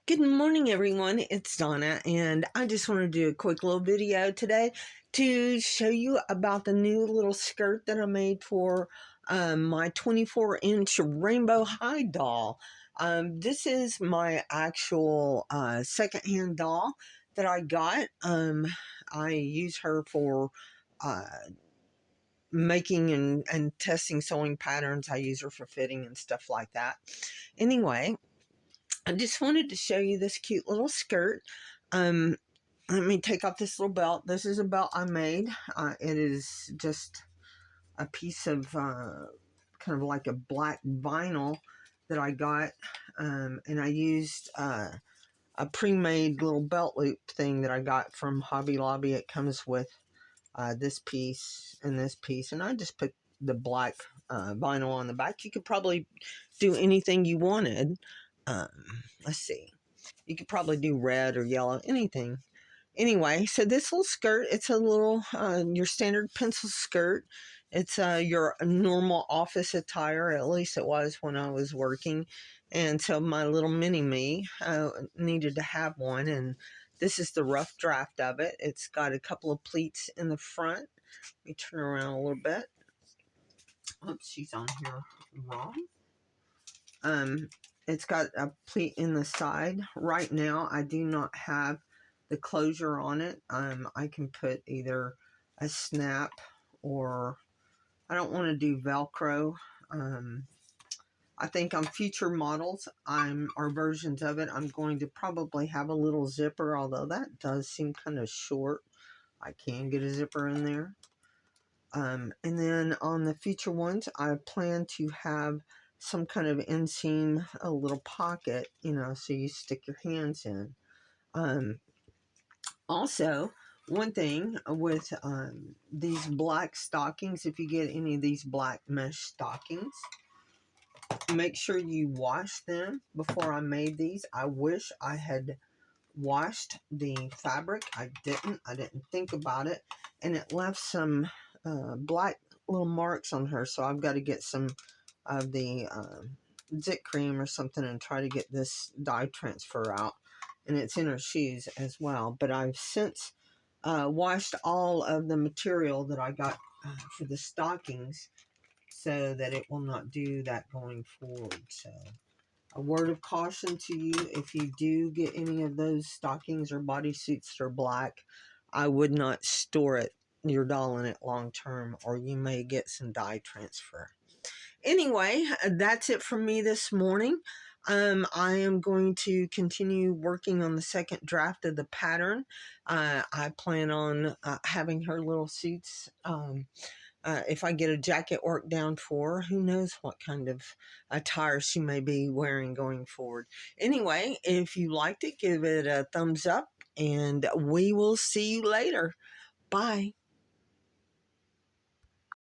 Good morning, everyone. It's Donna, and I just want to do a quick little video today to show you about the new little skirt that I made for my 24-inch Rainbow High doll. This is my actual secondhand doll that I got. I use her for making and testing sewing patterns. I use her for fitting and stuff like that. Anyway, I just wanted to show you this cute little skirt. Um, Let me take off this little belt. This is a belt I made. It is just a piece of kind of like a black vinyl that I got. And I used a pre-made little belt loop thing that I got from Hobby Lobby. It comes with this piece and this piece. And I just put the black vinyl on the back. You could probably do anything you wanted. Um, let's see. You could probably do red or yellow, anything. Anyway, so this little skirt, it's a little, your standard pencil skirt. It's your normal office attire, at least it was when I was working. And so my little mini-me needed to have one, and this is the rough draft of it. It's got a couple of pleats in the front. Let me turn around a little bit. Oops, she's on here wrong. It's got a pleat in the side. Right now, I do not have the closure on it. I can put either a snap or I don't want to do Velcro. I think on future models, or versions of it, I'm going to probably have a little zipper, although that does seem kind of short. I can get a zipper in there. And then on the future ones, I plan to have some kind of inseam, a little pocket, so you stick your hands in. Also, one thing with these black stockings, if you get any of these black mesh stockings, make sure you wash them before I made these. I wish I had washed the fabric. I didn't think about it, and it left some black little marks on her, so I've got to get some of the zit cream or something and try to get this dye transfer out. And it's in her shoes as well, but I've since washed all of the material that I got for the stockings so that it will not do that going forward. So a word of caution to you, if you do get any of those stockings or bodysuits that are black, I would not store your doll in it long term, or you may get some dye transfer. Anyway, that's it from me this morning. I am going to continue working on the second draft of the pattern. I plan on having her little suits. If I get a jacket work down for her, who knows what kind of attire she may be wearing going forward. Anyway, if you liked it, give it a thumbs up, and we will see you later. Bye.